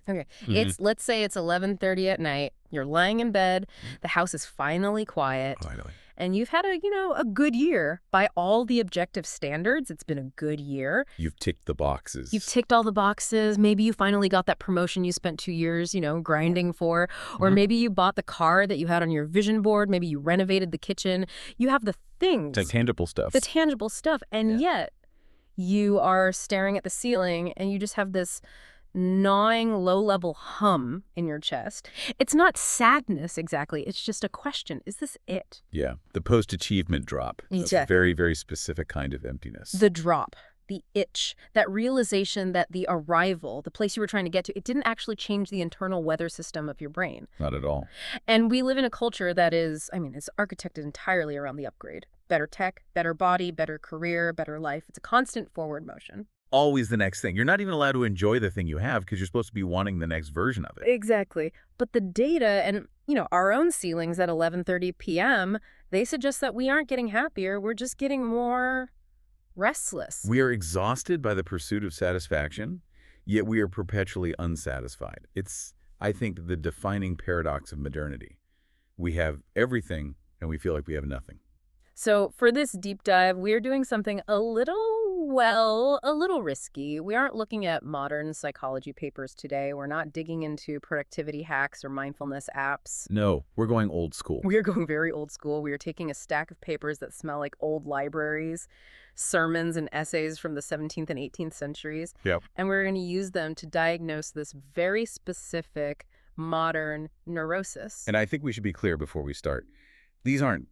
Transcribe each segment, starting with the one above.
Okay. Let's say it's 11:30 at night. You're lying in bed. The house is finally quiet. Finally. And you've had a good year. By all the objective standards, it's been a good year. You've ticked the boxes. You've ticked all the boxes. Maybe you finally got that promotion you spent 2 years, grinding for. Or maybe you bought the car that you had on your vision board. Maybe you renovated the kitchen. You have the things. Like tangible stuff. The tangible stuff. And yet you are staring at the ceiling and you just have this gnawing low-level hum in your chest. It's not sadness exactly. It's just a question. Is this it? Yeah. The post-achievement drop. Exactly. A very, very specific kind of emptiness. The drop, the itch, that realization that the arrival, the place you were trying to get to, it didn't actually change the internal weather system of your brain. Not at all. And we live in a culture that is, it's architected entirely around the upgrade. Better tech, better body, better career, better life. It's a constant forward motion. Always the next thing. You're not even allowed to enjoy the thing you have because you're supposed to be wanting the next version of it. Exactly. But the data and, our own ceilings at 11:30 p.m., they suggest that we aren't getting happier. We're just getting more restless. We are exhausted by the pursuit of satisfaction, yet we are perpetually unsatisfied. It's, I think, the defining paradox of modernity. We have everything and we feel like we have nothing. So for this deep dive, we're doing something a little risky. We aren't looking at modern psychology papers today. We're not digging into productivity hacks or mindfulness apps. No, we're going old school. We are going very old school. We are taking a stack of papers that smell like old libraries, sermons and essays from the 17th and 18th centuries. Yep. And we're going to use them to diagnose this very specific modern neurosis. And I think we should be clear before we start. These aren't,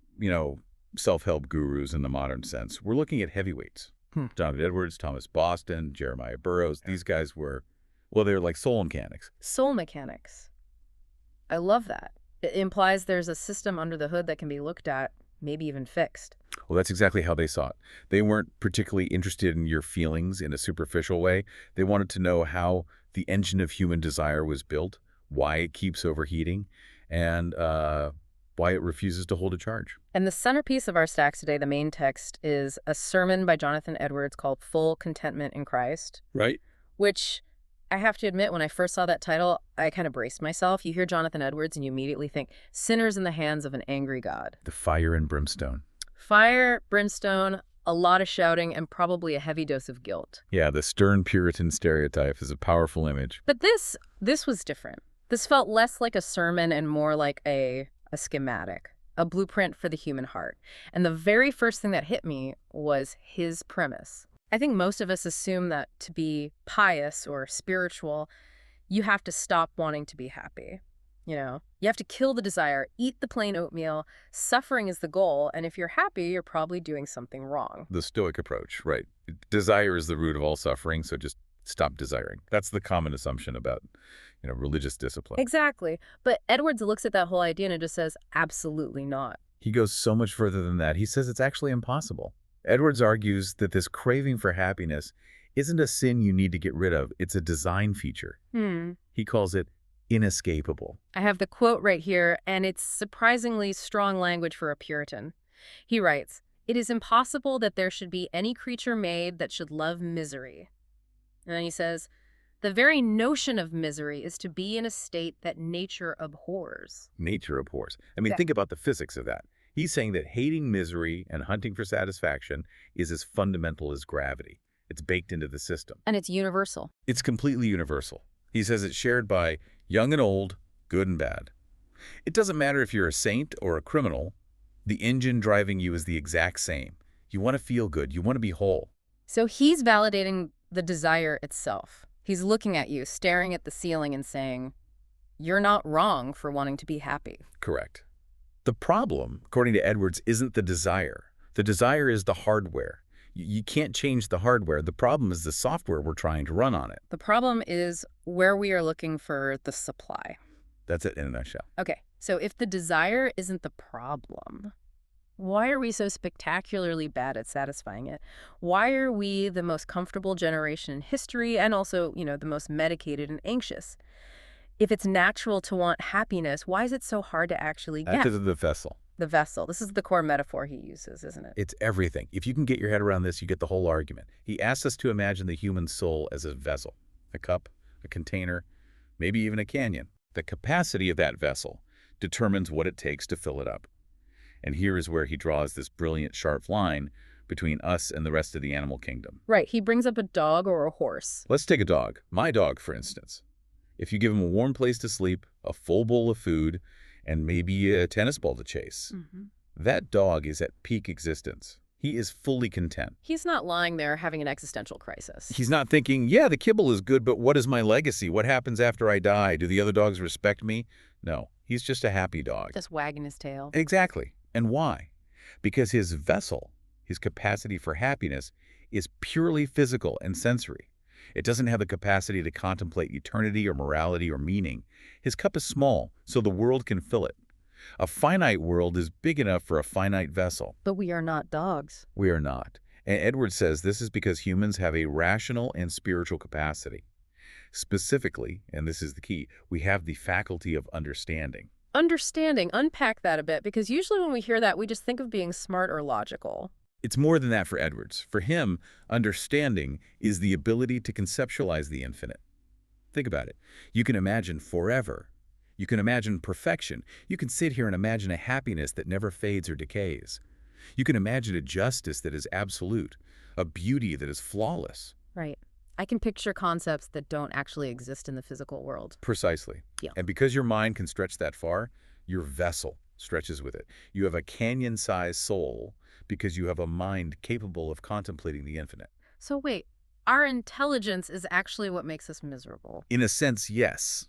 self-help gurus in the modern sense. We're looking at heavyweights. Jonathan Edwards, Thomas Boston, Jeremiah Burroughs. These guys were, they're like soul mechanics. Soul mechanics. I love that. It implies there's a system under the hood that can be looked at, maybe even fixed. Well, that's exactly how they saw it. They weren't particularly interested in your feelings in a superficial way. They wanted to know how the engine of human desire was built, why it keeps overheating, and why it refuses to hold a charge. And the centerpiece of our stacks today, the main text, is a sermon by Jonathan Edwards called Full Contentment in Christ. Right. Which, I have to admit, when I first saw that title, I kind of braced myself. You hear Jonathan Edwards and you immediately think, sinners in the hands of an angry God. The fire and brimstone. Fire, brimstone, a lot of shouting, and probably a heavy dose of guilt. Yeah, the stern Puritan stereotype is a powerful image. But this was different. This felt less like a sermon and more like a schematic, a blueprint for the human heart. And the very first thing that hit me was his premise. I think most of us assume that to be pious or spiritual, you have to stop wanting to be happy. You have to kill the desire, eat the plain oatmeal, suffering is the goal, and if you're happy, you're probably doing something wrong. The Stoic approach, right. Desire is the root of all suffering, so just stop desiring. That's the common assumption about religious discipline. Exactly. But Edwards looks at that whole idea and it just says, absolutely not. He goes so much further than that. He says it's actually impossible. Edwards argues that this craving for happiness isn't a sin you need to get rid of. It's a design feature. He calls it inescapable. I have the quote right here, and it's surprisingly strong language for a Puritan. He writes, "It is impossible that there should be any creature made that should love misery." And then he says, "The very notion of misery is to be in a state that nature abhors." Nature abhors. Think about the physics of that. He's saying that hating misery and hunting for satisfaction is as fundamental as gravity. It's baked into the system. And it's universal. It's completely universal. He says it's shared by young and old, good and bad. It doesn't matter if you're a saint or a criminal. The engine driving you is the exact same. You want to feel good. You want to be whole. So he's validating the desire itself. He's looking at you, staring at the ceiling and saying, you're not wrong for wanting to be happy. Correct. The problem, according to Edwards, isn't the desire. The desire is the hardware. You can't change the hardware. The problem is the software we're trying to run on it. The problem is where we are looking for the supply. That's it in a nutshell. Okay, so if the desire isn't the problem, why are we so spectacularly bad at satisfying it? Why are we the most comfortable generation in history and also, the most medicated and anxious? If it's natural to want happiness, why is it so hard to actually get? Because of the vessel. The vessel. This is the core metaphor he uses, isn't it? It's everything. If you can get your head around this, you get the whole argument. He asks us to imagine the human soul as a vessel, a cup, a container, maybe even a canyon. The capacity of that vessel determines what it takes to fill it up. And here is where he draws this brilliant, sharp line between us and the rest of the animal kingdom. Right, he brings up a dog or a horse. Let's take a dog. My dog, for instance. If you give him a warm place to sleep, a full bowl of food, and maybe a tennis ball to chase, that dog is at peak existence. He is fully content. He's not lying there having an existential crisis. He's not thinking, yeah, the kibble is good, but what is my legacy? What happens after I die? Do the other dogs respect me? No, he's just a happy dog. Just wagging his tail. Exactly. And why? Because his vessel, his capacity for happiness, is purely physical and sensory. It doesn't have the capacity to contemplate eternity or morality or meaning. His cup is small, so the world can fill it. A finite world is big enough for a finite vessel. But we are not dogs. We are not. And Edwards says this is because humans have a rational and spiritual capacity. Specifically, and this is the key, we have the faculty of understanding. Understanding, unpack that a bit, because usually when we hear that, we just think of being smart or logical. It's more than that for Edwards. For him, understanding is the ability to conceptualize the infinite. Think about it. You can imagine forever. You can imagine perfection. You can sit here and imagine a happiness that never fades or decays. You can imagine a justice that is absolute, a beauty that is flawless. Right. I can picture concepts that don't actually exist in the physical world. Precisely. Yeah. And because your mind can stretch that far, your vessel stretches with it. You have a canyon-sized soul because you have a mind capable of contemplating the infinite. So wait, our intelligence is actually what makes us miserable. In a sense, yes.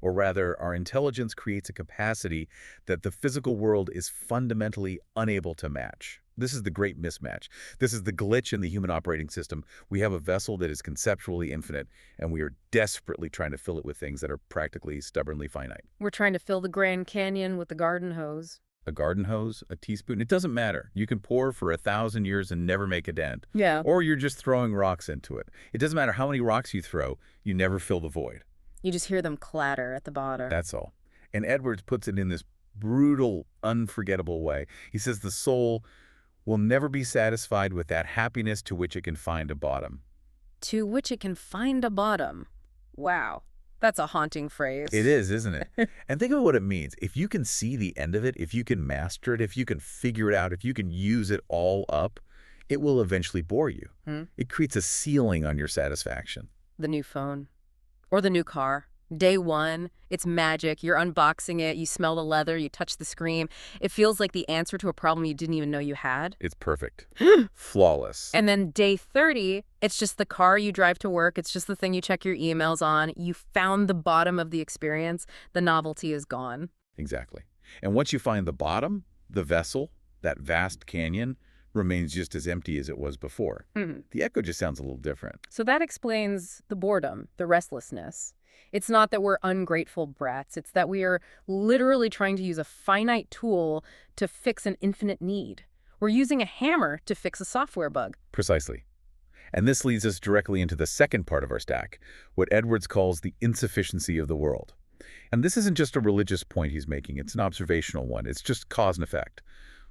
Or rather, our intelligence creates a capacity that the physical world is fundamentally unable to match. This is the great mismatch. This is the glitch in the human operating system. We have a vessel that is conceptually infinite, and we are desperately trying to fill it with things that are practically stubbornly finite. We're trying to fill the Grand Canyon with the garden hose. A garden hose, a teaspoon, it doesn't matter. You can pour for 1,000 years and never make a dent. Yeah. Or you're just throwing rocks into it. It doesn't matter how many rocks you throw, you never fill the void. You just hear them clatter at the bottom. That's all. And Edwards puts it in this brutal, unforgettable way. He says the soul will never be satisfied with that happiness to which it can find a bottom. To which it can find a bottom. Wow. That's a haunting phrase. It is, isn't it? And think of what it means. If you can see the end of it, if you can master it, if you can figure it out, if you can use it all up, it will eventually bore you. It creates a ceiling on your satisfaction. The new phone. Or the new car. Day one, it's magic. You're unboxing it, you smell the leather, you touch the screen. It feels like the answer to a problem you didn't even know you had. It's perfect. Flawless. And then day 30, it's just the car you drive to work. It's just the thing you check your emails on. You found the bottom of the experience. The novelty is gone. Exactly. And once you find the bottom, the vessel, that vast canyon, remains just as empty as it was before. The echo just sounds a little different. So that explains the boredom, the restlessness. It's not that we're ungrateful brats. It's that we are literally trying to use a finite tool to fix an infinite need. We're using a hammer to fix a software bug. Precisely. And this leads us directly into the second part of our stack, what Edwards calls the insufficiency of the world. And this isn't just a religious point he's making. It's an observational one. It's just cause and effect.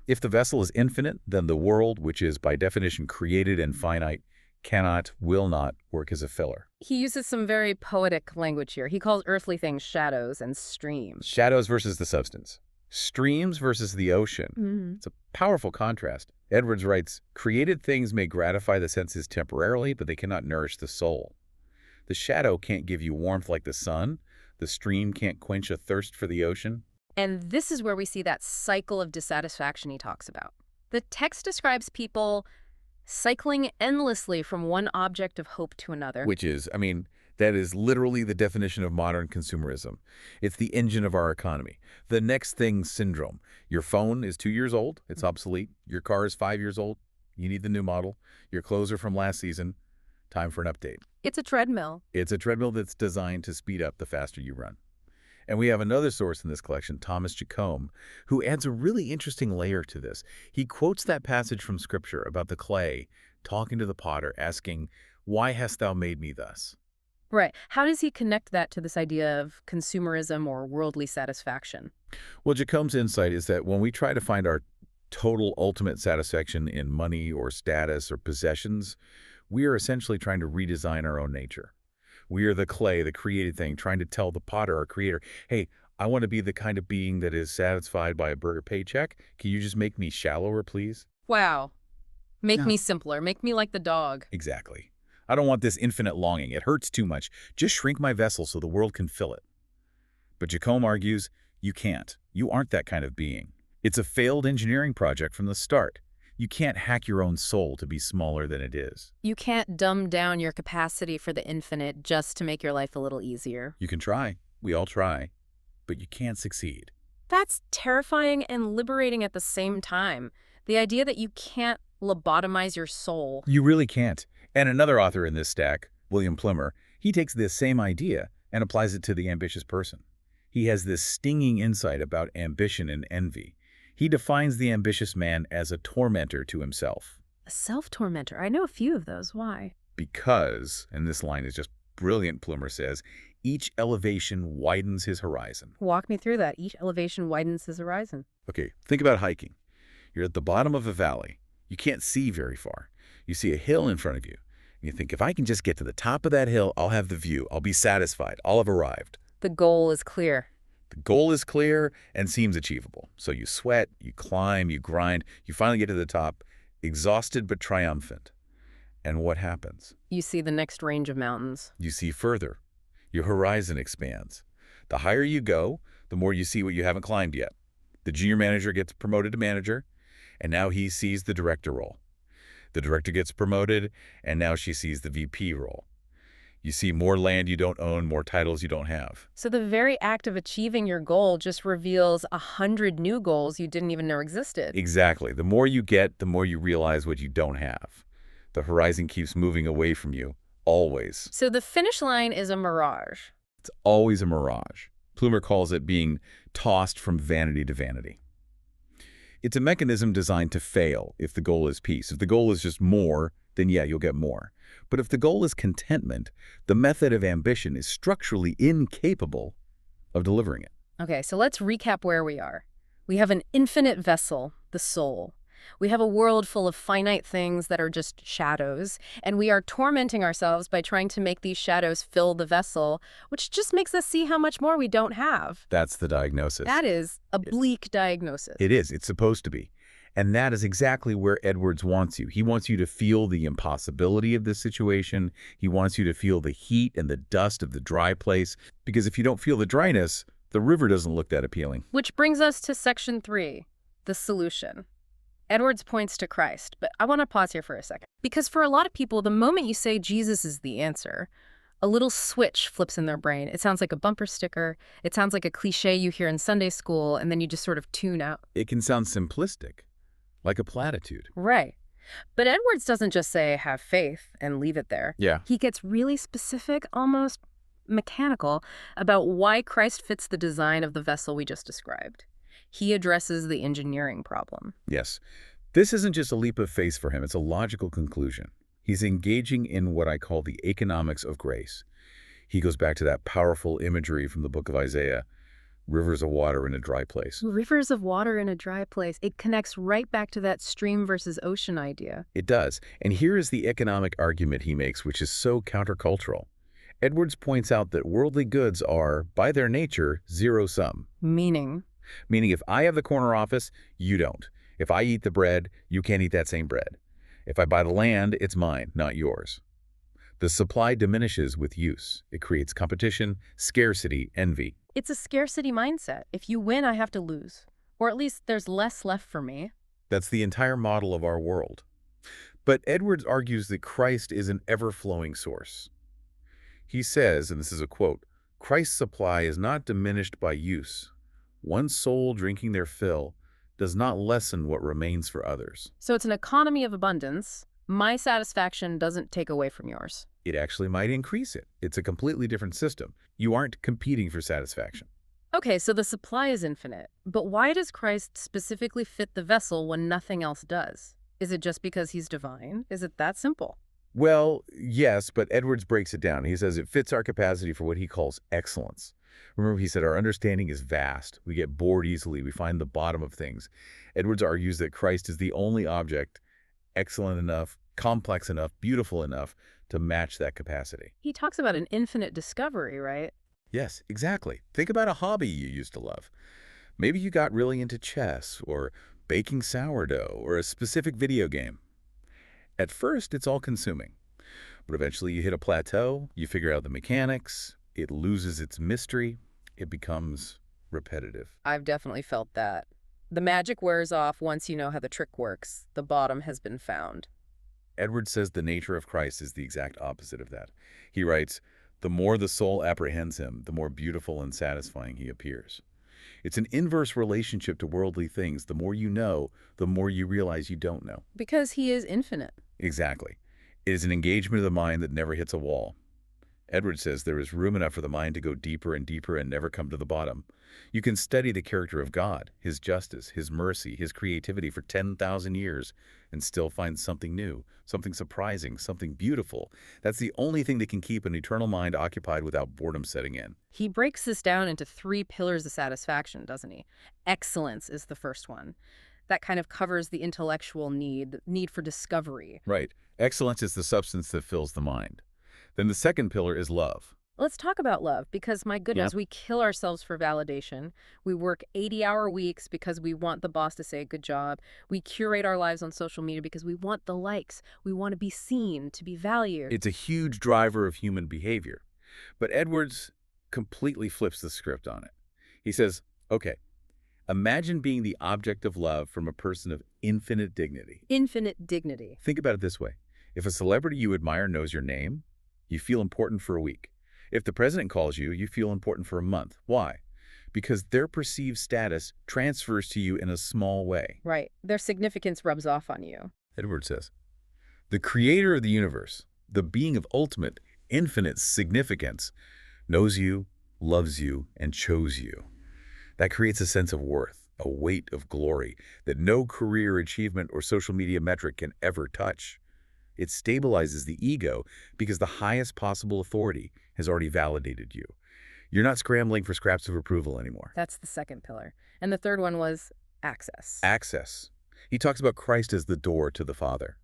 If the vessel is infinite, then the world, which is by definition created and finite, cannot, will not work as a filler. He uses some very poetic language here. He calls earthly things shadows and streams. Shadows versus the substance. Streams versus the ocean. It's a powerful contrast. Edwards writes, created things may gratify the senses temporarily, but they cannot nourish the soul. The shadow can't give you warmth like the sun. The stream can't quench a thirst for the ocean. And this is where we see that cycle of dissatisfaction he talks about. The text describes people cycling endlessly from one object of hope to another. Which is, that is literally the definition of modern consumerism. It's the engine of our economy. The next thing syndrome. Your phone is 2 years old. It's obsolete. Your car is 5 years old. You need the new model. Your clothes are from last season. Time for an update. It's a treadmill. It's a treadmill that's designed to speed up the faster you run. And we have another source in this collection, Thomas Jacome, who adds a really interesting layer to this. He quotes that passage from Scripture about the clay talking to the potter, asking, "Why hast thou made me thus?" Right. How does he connect that to this idea of consumerism or worldly satisfaction? Well, Jacome's insight is that when we try to find our total ultimate satisfaction in money or status or possessions, we are essentially trying to redesign our own nature. We are the clay, the created thing, trying to tell the potter, our creator, hey, I want to be the kind of being that is satisfied by a burger paycheck. Can you just make me shallower, please? Wow. Make No. me simpler. Make me like the dog. Exactly. I don't want this infinite longing. It hurts too much. Just shrink my vessel so the world can fill it. But Jacome argues, you can't. You aren't that kind of being. It's a failed engineering project from the start. You can't hack your own soul to be smaller than it is. You can't dumb down your capacity for the infinite just to make your life a little easier. You can try. We all try. But you can't succeed. That's terrifying and liberating at the same time. The idea that you can't lobotomize your soul. You really can't. And another author in this stack, William Plimmer, he takes this same idea and applies it to the ambitious person. He has this stinging insight about ambition and envy. He defines the ambitious man as a tormentor to himself. A self-tormentor. I know a few of those. Why? Because, and this line is just brilliant, Plimmer says, each elevation widens his horizon. Walk me through that. Each elevation widens his horizon. Okay, think about hiking. You're at the bottom of a valley. You can't see very far. You see a hill in front of you. And you think, if I can just get to the top of that hill, I'll have the view. I'll be satisfied. I'll have arrived. The goal is clear. The goal is clear and seems achievable. So you sweat, you climb, you grind, you finally get to the top, exhausted but triumphant. And what happens? You see the next range of mountains. You see further. Your horizon expands. The higher you go, the more you see what you haven't climbed yet. The junior manager gets promoted to manager, and now he sees the director role. The director gets promoted, and now she sees the VP role. You see more land you don't own, more titles you don't have. So the very act of achieving your goal just reveals 100 new goals you didn't even know existed. Exactly. The more you get, the more you realize what you don't have. The horizon keeps moving away from you, always. So the finish line is a mirage. It's always a mirage. Plumer calls it being tossed from vanity to vanity. It's a mechanism designed to fail if the goal is peace. If the goal is just more, then yeah, you'll get more. But if the goal is contentment, the method of ambition is structurally incapable of delivering it. Okay, so let's recap where we are. We have an infinite vessel, the soul. We have a world full of finite things that are just shadows, and we are tormenting ourselves by trying to make these shadows fill the vessel, which just makes us see how much more we don't have. That's the diagnosis. That is a bleak diagnosis. It is. It's supposed to be. And that is exactly where Edwards wants you. He wants you to feel the impossibility of this situation. He wants you to feel the heat and the dust of the dry place. Because if you don't feel the dryness, the river doesn't look that appealing. Which brings us to section 3, the solution. Edwards points to Christ, but I want to pause here for a second. Because for a lot of people, the moment you say Jesus is the answer, a little switch flips in their brain. It sounds like a bumper sticker. It sounds like a cliche you hear in Sunday school, and then you just sort of tune out. It can sound simplistic, like a platitude. Right. But Edwards doesn't just say, have faith, and leave it there. Yeah. He gets really specific, almost mechanical, about why Christ fits the design of the vessel we just described. He addresses the engineering problem. Yes. This isn't just a leap of faith for him. It's a logical conclusion. He's engaging in what I call the economics of grace. He goes back to that powerful imagery from the book of Isaiah, rivers of water in a dry place. Rivers of water in a dry place. It connects right back to that stream versus ocean idea. It does. And here is the economic argument he makes, which is so countercultural. Edwards points out that worldly goods are, by their nature, zero-sum. Meaning Meaning if I have the corner office, you don't. If I eat the bread, you can't eat that same bread. If I buy the land, it's mine, not yours. The supply diminishes with use. It creates competition, scarcity, envy. it's a scarcity mindset. If you win, I have to lose. Or at least there's less left for me. That's the entire model of our world. But Edwards argues that Christ is an ever-flowing source. He says, and this is a quote, Christ's supply is not diminished by use. One soul drinking their fill does not lessen what remains for others. So it's an economy of abundance. My satisfaction doesn't take away from yours. It actually might increase it. It's a completely different system. You aren't competing for satisfaction. Okay, so the supply is infinite. But why does Christ specifically fit the vessel when nothing else does? Is it just because he's divine? Is it that simple? Well, yes, but Edwards breaks it down. He says it fits our capacity for what he calls excellence. Remember, he said our understanding is vast. We get bored easily. We find the bottom of things. Edwards argues that Christ is the only object excellent enough complex enough, beautiful enough to match that capacity. He talks about an infinite discovery, right? Yes, exactly. Think about a hobby you used to love. Maybe you got really into chess or baking sourdough or a specific video game. At first, it's all consuming, but eventually you hit a plateau, you figure out the mechanics, it loses its mystery, it becomes repetitive. I've definitely felt that. The magic wears off once you know how the trick works. The bottom has been found. Edwards says the nature of Christ is the exact opposite of that. He writes, "The more the soul apprehends him, the more beautiful and satisfying he appears." It's an inverse relationship to worldly things. The more you know, the more you realize you don't know. Because he is infinite. Exactly. It is an engagement of the mind that never hits a wall. Edwards says there is room enough for the mind to go deeper and deeper and never come to the bottom. You can study the character of God, his justice, his mercy, his creativity for 10,000 years and still find something new, something surprising, something beautiful. That's the only thing that can keep an eternal mind occupied without boredom setting in. He breaks this down into 3 pillars of satisfaction, doesn't he? Excellence is the first one. That kind of covers the intellectual need, the need for discovery. Right. Excellence is the substance that fills the mind. Then the second pillar is love. Let's talk about love, because my goodness, Yep. we kill ourselves for validation. We work 80-hour weeks because we want the boss to say good job. We curate our lives on social media because we want the likes. We want to be seen, to be valued. It's a huge driver of human behavior. But Edwards completely flips the script on it. He says, okay, imagine being the object of love from a person of infinite dignity. Infinite dignity. Think about it this way. If a celebrity you admire knows your name, you feel important for a week. If the president calls you, you feel important for a month. Why? Because their perceived status transfers to you in a small way. Right. Their significance rubs off on you. Edwards says, the creator of the universe, the being of ultimate, infinite significance, knows you, loves you, and chose you. That creates a sense of worth, a weight of glory that no career achievement or social media metric can ever touch. It stabilizes the ego because the highest possible authority has already validated you. You're not scrambling for scraps of approval anymore. That's the second pillar. And the third one was access. Access. He talks about Christ as the door to the Father.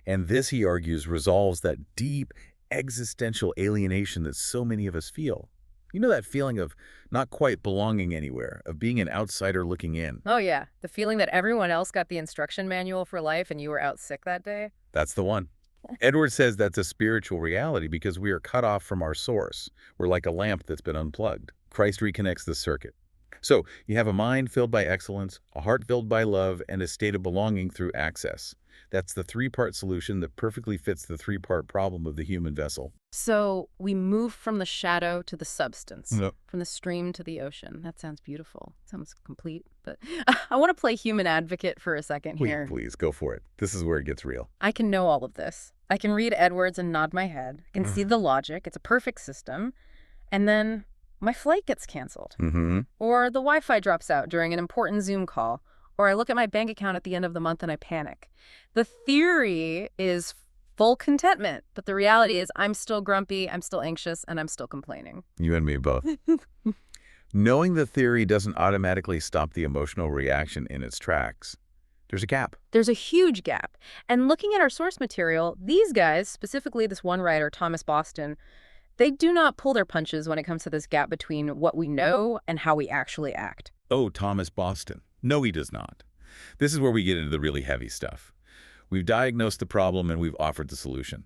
And this, he argues, resolves that deep existential alienation that so many of us feel. You know, that feeling of not quite belonging anywhere, of being an outsider looking in. Oh, yeah. The feeling that everyone else got the instruction manual for life and you were out sick that day. That's the one. Edwards says that's a spiritual reality because we are cut off from our source. We're like a lamp that's been unplugged. Christ reconnects the circuit. So you have a mind filled by excellence, a heart filled by love, and a state of belonging through access. That's the 3-part solution that perfectly fits the 3-part problem of the human vessel. So we move from the shadow to the substance, Yep. from the stream to the ocean. That sounds beautiful. Sounds complete. But I want to play human advocate for a second here. Please, go for it. This is where it gets real. I can know all of this. I can read Edwards and nod my head. I can see the logic. It's a perfect system. And then my flight gets canceled. Mm-hmm. Or the Wi-Fi drops out during an important Zoom call. Or I look at my bank account at the end of the month and I panic. The theory is full contentment, but the reality is I'm still grumpy, I'm still anxious, and I'm still complaining. You and me both. Knowing the theory doesn't automatically stop the emotional reaction in its tracks. There's a gap. There's a huge gap. And looking at our source material, these guys, specifically this one writer, Thomas Boston, they do not pull their punches when it comes to this gap between what we know and how we actually act. Oh, Thomas Boston. No, he does not. This is where we get into the really heavy stuff. We've diagnosed the problem and we've offered the solution.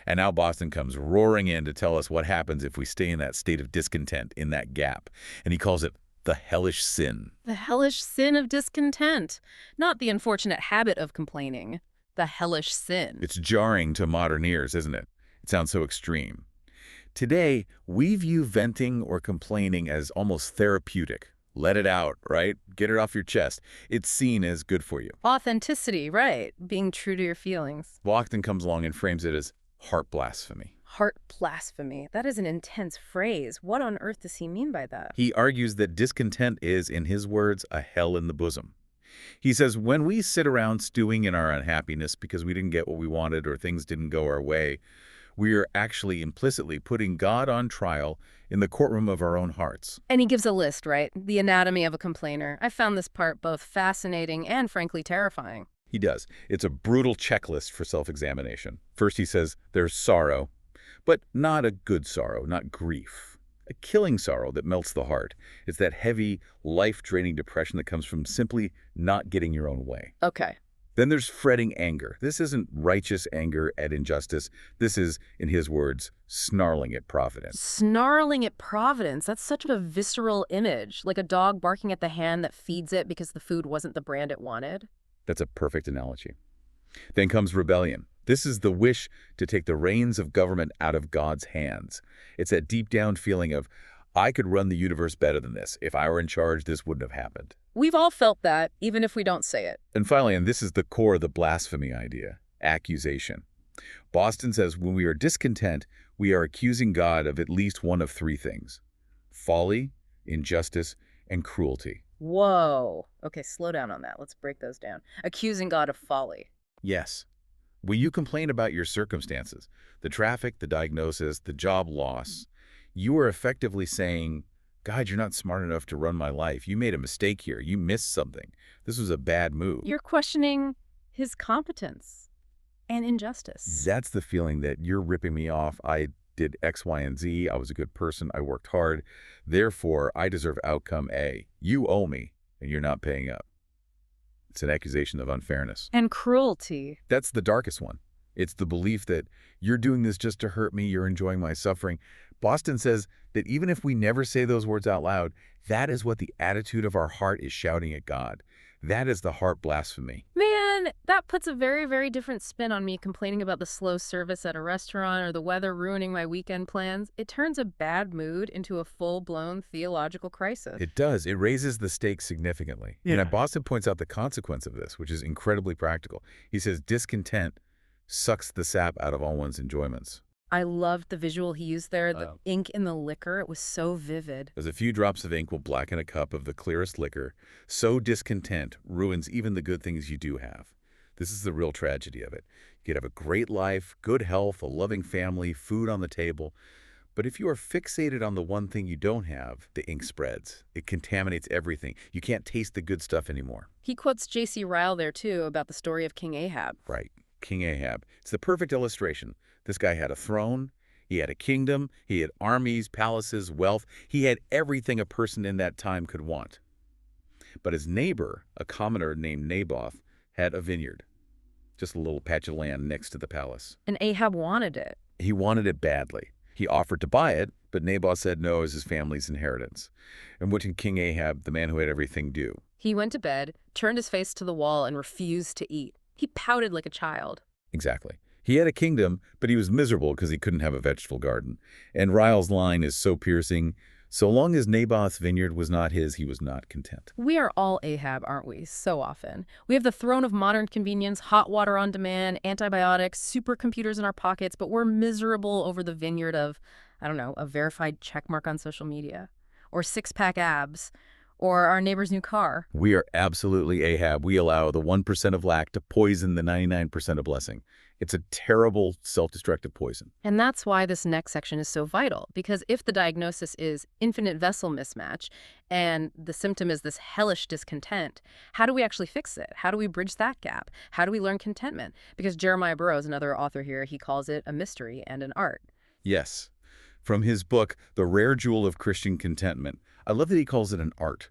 And now Boston comes roaring in to tell us what happens if we stay in that state of discontent, in that gap. And he calls it the hellish sin. The hellish sin of discontent. Not the unfortunate habit of complaining. The hellish sin. It's jarring to modern ears, isn't it? It sounds so extreme. Today, we view venting or complaining as almost therapeutic. Let it out, right? Get it off your chest. It's seen as good for you. Authenticity, right. Being true to your feelings. Boston comes along and frames it as heart blasphemy. Heart blasphemy. That is an intense phrase. What on earth does he mean by that? He argues that discontent is, in his words, a hell in the bosom. He says when we sit around stewing in our unhappiness because we didn't get what we wanted or things didn't go our way, we are actually implicitly putting God on trial in the courtroom of our own hearts. And he gives a list, right? The anatomy of a complainer. I found this part both fascinating and frankly terrifying. He does. It's a brutal checklist for self-examination. First he says there's sorrow, but not a good sorrow, not grief. A killing sorrow that melts the heart. It's that heavy, life-draining depression that comes from simply not getting your own way. Okay. Then there's fretting anger. This isn't righteous anger at injustice. This is, in his words, snarling at providence. Snarling at Providence. That's such a visceral image, like a dog barking at the hand that feeds it because the food wasn't the brand it wanted. That's a perfect analogy. Then comes rebellion. This is the wish to take the reins of government out of God's hands. It's that deep-down feeling of, I could run the universe better than this. If I were in charge, this wouldn't have happened. We've all felt that, even if we don't say it. And finally, and this is the core of the blasphemy idea, accusation. Boston says when we are discontent, we are accusing God of at least one of three things: folly, injustice, and cruelty. Whoa. Okay, slow down on that. Let's break those down. Accusing God of folly. Yes. When you complain about your circumstances, the traffic, the diagnosis, the job loss, you are effectively saying, God, you're not smart enough to run my life. You made a mistake here. You missed something. This was a bad move. You're questioning his competence and injustice. That's the feeling that you're ripping me off. I did X, Y, and Z. I was a good person. I worked hard. Therefore, I deserve outcome A. You owe me, and you're not paying up. It's an accusation of unfairness. And cruelty. That's the darkest one. It's the belief that you're doing this just to hurt me, you're enjoying my suffering. Boston says that even if we never say those words out loud, that is what the attitude of our heart is shouting at God. That is the heart blasphemy. Man, that puts a very, very different spin on me complaining about the slow service at a restaurant or the weather ruining my weekend plans. It turns a bad mood into a full-blown theological crisis. It does. It raises the stakes significantly. Yeah. And Boston points out the consequence of this, which is incredibly practical. He says discontent sucks the sap out of all one's enjoyments. I loved the visual he used there, the ink in the liquor. It was so vivid. As a few drops of ink will blacken a cup of the clearest liquor, so discontent ruins even the good things you do have. This is the real tragedy of it. You could have a great life, good health, a loving family, food on the table. But if you are fixated on the one thing you don't have, the ink spreads. It contaminates everything. You can't taste the good stuff anymore. He quotes J.C. Ryle there, too, about the story of King Ahab. Right. King Ahab. It's the perfect illustration. This guy had a throne, he had a kingdom, he had armies, palaces, wealth. He had everything a person in that time could want. But his neighbor, a commoner named Naboth, had a vineyard, just a little patch of land next to the palace. And Ahab wanted it. He wanted it badly. He offered to buy it, but Naboth said no as his family's inheritance. And what did King Ahab, the man who had everything, do? He went to bed, turned his face to the wall, and refused to eat. He pouted like a child. Exactly. He had a kingdom, but he was miserable because he couldn't have a vegetable garden. And Ryle's line is so piercing. So long as Naboth's vineyard was not his, he was not content. We are all Ahab, aren't we? So often. We have the throne of modern convenience, hot water on demand, antibiotics, supercomputers in our pockets, but we're miserable over the vineyard of, I don't know, a verified checkmark on social media, or six-pack abs, or our neighbor's new car. We are absolutely Ahab. We allow the 1% of lack to poison the 99% of blessing. It's a terrible, self-destructive poison. And that's why this next section is so vital, because if the diagnosis is infinite vessel mismatch and the symptom is this hellish discontent, how do we actually fix it? How do we bridge that gap? How do we learn contentment? Because Jeremiah Burroughs, another author here, he calls it a mystery and an art. Yes. From his book, The Rare Jewel of Christian Contentment, I love that he calls it an art.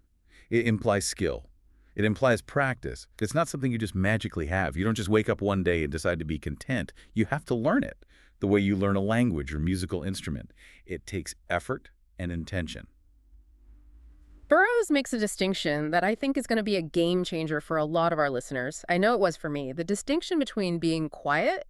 It implies skill. It implies practice. It's not something you just magically have. You don't just wake up one day and decide to be content. You have to learn it, the way you learn a language or musical instrument. It takes effort and intention. Burroughs makes a distinction that I think is going to be a game changer for a lot of our listeners. I know it was for me. The distinction between being quiet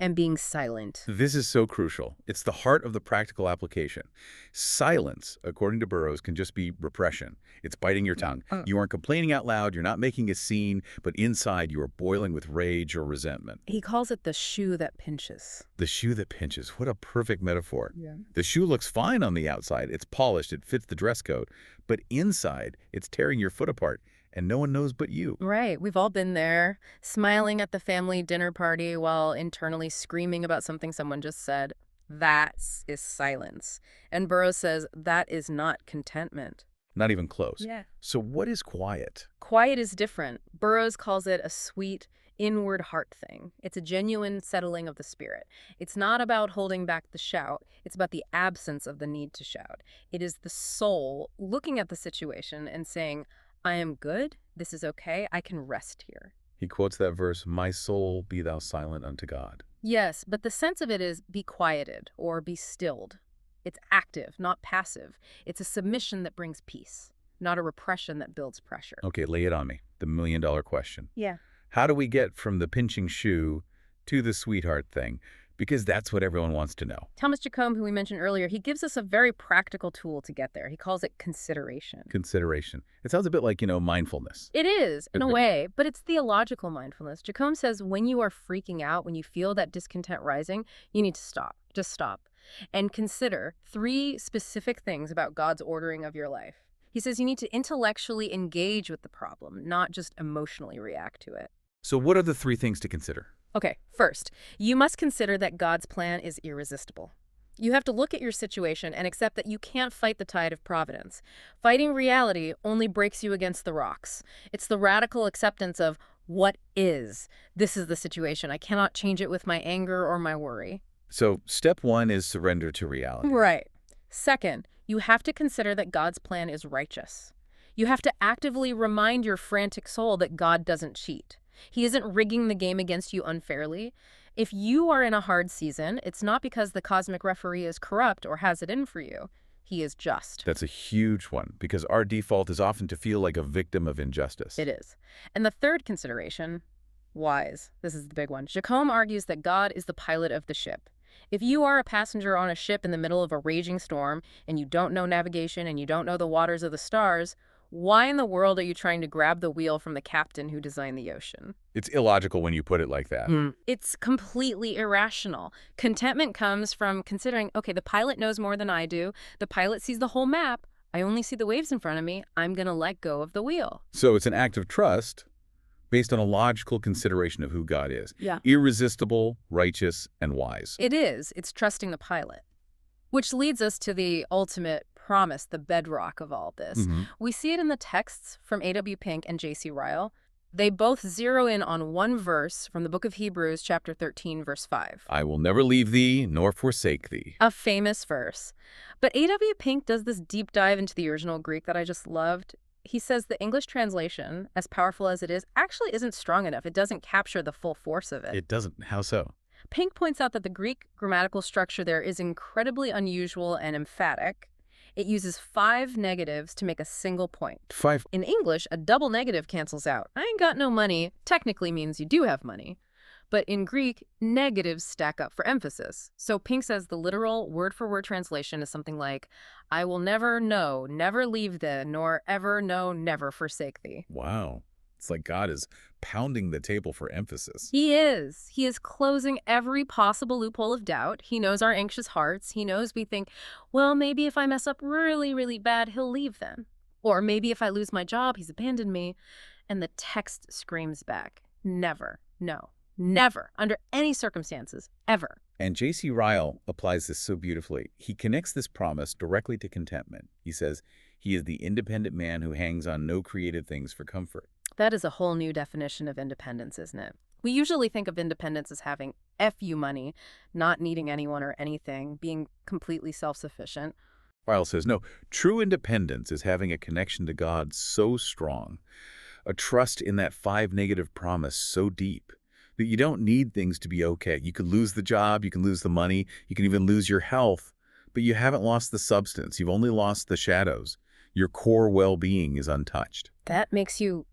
and being silent. This is so crucial. It's the heart of the practical application. Silence, according to Burroughs, can just be repression. It's biting your tongue. You aren't complaining out loud, you're not making a scene, but inside you are boiling with rage or resentment. He calls it the shoe that pinches. The shoe that pinches. What a perfect metaphor. Yeah. The shoe looks fine on the outside. It's polished, it fits the dress code. But inside, it's tearing your foot apart. And no one knows but you. Right. We've all been there, smiling at the family dinner party while internally screaming about something someone just said. That is silence. And Burroughs says that is not contentment. Not even close. Yeah. So what is quiet? Quiet is different. Burroughs calls it a sweet, inward heart thing. It's a genuine settling of the spirit. It's not about holding back the shout. It's about the absence of the need to shout. It is the soul looking at the situation and saying, I am good. This is okay. I can rest here. He quotes that verse, "My soul, be thou silent unto God." Yes, but the sense of it is be quieted or be stilled. It's active, not passive. It's a submission that brings peace, not a repression that builds pressure. Okay, lay it on me. The million-dollar question. Yeah. How do we get from the pinching shoe to the sweetheart thing? Because that's what everyone wants to know. Thomas Jacomb, who we mentioned earlier, he gives us a very practical tool to get there. He calls it consideration. Consideration. It sounds a bit like, mindfulness. It is, in a Okay. way, but it's theological mindfulness. Jacomb says when you are freaking out, when you feel that discontent rising, you need to stop. Just stop. And consider 3 specific things about God's ordering of your life. He says you need to intellectually engage with the problem, not just emotionally react to it. So what are the 3 things to consider? Okay, first, you must consider that God's plan is irresistible. You have to look at your situation and accept that you can't fight the tide of providence. Fighting reality only breaks you against the rocks. It's the radical acceptance of what is. This is the situation. I cannot change it with my anger or my worry. So step 1 is surrender to reality. Right. Second, you have to consider that God's plan is righteous. You have to actively remind your frantic soul that God doesn't cheat. He isn't rigging the game against you unfairly. If you are in a hard season, it's not because the cosmic referee is corrupt or has it in for you. He is just. That's a huge one, because our default is often to feel like a victim of injustice. It is. And the third consideration, wise. This is the big one. Jacomb argues that God is the pilot of the ship. If you are a passenger on a ship in the middle of a raging storm and you don't know navigation and you don't know the waters of the stars, why in the world are you trying to grab the wheel from the captain who designed the ocean? It's illogical when you put it like that. It's completely irrational. Contentment comes from considering, okay, the pilot knows more than I do. The pilot sees the whole map. I only see the waves in front of me. I'm going to let go of the wheel. So it's an act of trust based on a logical consideration of who God is. Yeah. Irresistible, righteous, and wise. It is. It's trusting the pilot. Which leads us to the ultimate promise, the bedrock of all this. We see it in the texts from A.W. Pink and J.C. Ryle. They both zero in on one verse from the book of Hebrews, chapter 13, verse 5. I will never leave thee nor forsake thee. A famous verse. But A.W. Pink does this deep dive into the original Greek that I just loved. He says the English translation, as powerful as it is, actually isn't strong enough. It doesn't capture the full force of it. It doesn't. How so? Pink points out that the Greek grammatical structure there is incredibly unusual and emphatic. It uses 5 negatives to make a single point. 5. In English, a double negative cancels out. I ain't got no money technically means you do have money. But in Greek, negatives stack up for emphasis. So Pink says the literal word-for-word translation is something like, I will never know, never leave thee, nor ever know, never forsake thee. Wow. It's like God is pounding the table for emphasis. He is. He is closing every possible loophole of doubt. He knows our anxious hearts. He knows we think, well, maybe if I mess up really, really bad, he'll leave then. Or maybe if I lose my job, he's abandoned me. And the text screams back, never, no, never, under any circumstances, ever. And J.C. Ryle applies this so beautifully. He connects this promise directly to contentment. He says, he is the independent man who hangs on no created things for comfort. That is a whole new definition of independence, isn't it? We usually think of independence as having FU money, not needing anyone or anything, being completely self-sufficient. Ryle says, no, true independence is having a connection to God so strong, a trust in that 5 negative promise so deep, that you don't need things to be okay. You could lose the job, you can lose the money, you can even lose your health, but you haven't lost the substance. You've only lost the shadows. Your core well-being is untouched. That makes you,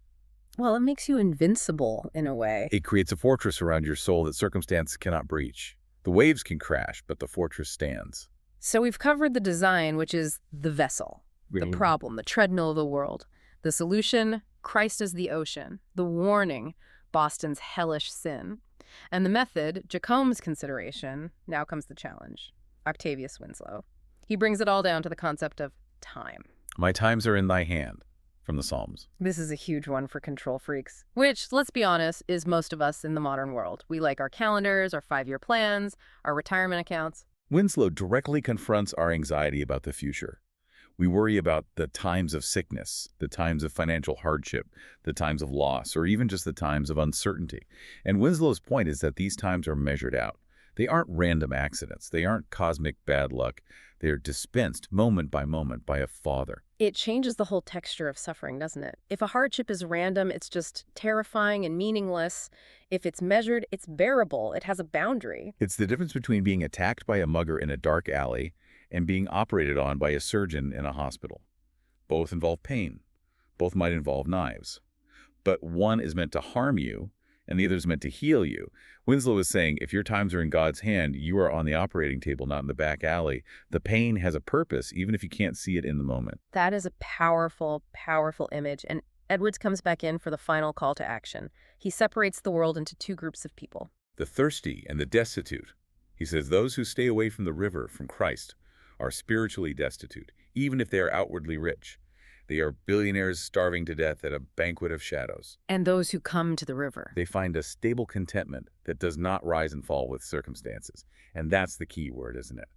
well, it makes you invincible in a way. It creates a fortress around your soul that circumstance cannot breach. The waves can crash, but the fortress stands. So we've covered the design, which is the vessel, the problem, the treadmill of the world. The solution, Christ as the ocean. The warning, Boston's hellish sin. And the method, Jacomb's consideration. Now comes the challenge, Octavius Winslow. He brings it all down to the concept of time. My times are in thy hand, from the Psalms. This is a huge one for control freaks, which, let's be honest, is most of us in the modern world. We like our calendars, our 5-year plans, our retirement accounts. Winslow directly confronts our anxiety about the future. We worry about the times of sickness, the times of financial hardship, the times of loss, or even just the times of uncertainty. And Winslow's point is that these times are measured out. They aren't random accidents. They aren't cosmic bad luck. They're dispensed moment by a father. It changes the whole texture of suffering, doesn't it? If a hardship is random, it's just terrifying and meaningless. If it's measured, it's bearable. It has a boundary. It's the difference between being attacked by a mugger in a dark alley and being operated on by a surgeon in a hospital. Both involve pain. Both might involve knives. But one is meant to harm you, and the other is meant to heal you. Winslow is saying, if your times are in God's hand, you are on the operating table, not in the back alley. The pain has a purpose, even if you can't see it in the moment. That is a powerful, powerful image, and Edwards comes back in for the final call to action. He separates the world into two groups of people. The thirsty and the destitute. He says those who stay away from the river, from Christ, are spiritually destitute, even if they are outwardly rich. They are billionaires starving to death at a banquet of shadows. And those who come to the river. They find a stable contentment that does not rise and fall with circumstances. And that's the key word, isn't it?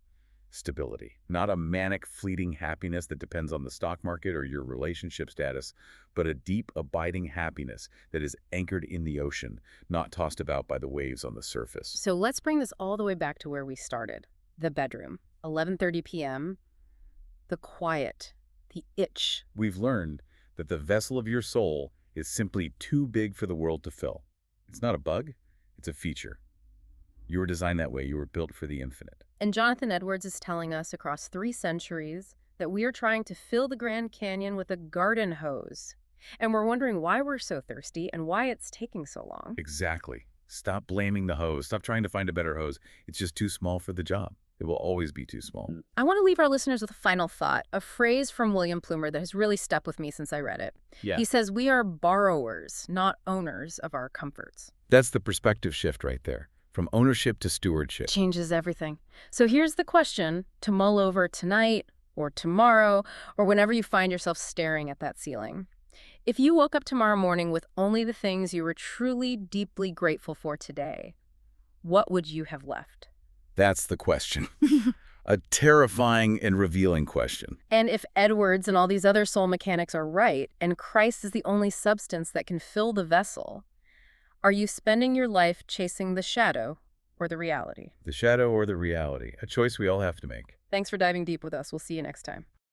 Stability. Not a manic, fleeting happiness that depends on the stock market or your relationship status, but a deep, abiding happiness that is anchored in the ocean, not tossed about by the waves on the surface. So let's bring this all the way back to where we started. The bedroom. 11:30 p.m. The quiet. The itch. We've learned that the vessel of your soul is simply too big for the world to fill. It's not a bug, it's a feature. You were designed that way. You were built for the infinite. And Jonathan Edwards is telling us across 3 centuries that we are trying to fill the Grand Canyon with a garden hose. And we're wondering why we're so thirsty and why it's taking so long. Exactly. Stop blaming the hose. Stop trying to find a better hose. It's just too small for the job. It will always be too small. I want to leave our listeners with a final thought, a phrase from William Plumer that has really stuck with me since I read it. Yeah. He says, we are borrowers, not owners of our comforts. That's the perspective shift right there. From ownership to stewardship. Changes everything. So here's the question to mull over tonight or tomorrow or whenever you find yourself staring at that ceiling. If you woke up tomorrow morning with only the things you were truly, deeply grateful for today, what would you have left? That's the question. A terrifying and revealing question. And if Edwards and all these other soul mechanics are right, and Christ is the only substance that can fill the vessel, are you spending your life chasing the shadow or the reality? The shadow or the reality. A choice we all have to make. Thanks for diving deep with us. We'll see you next time.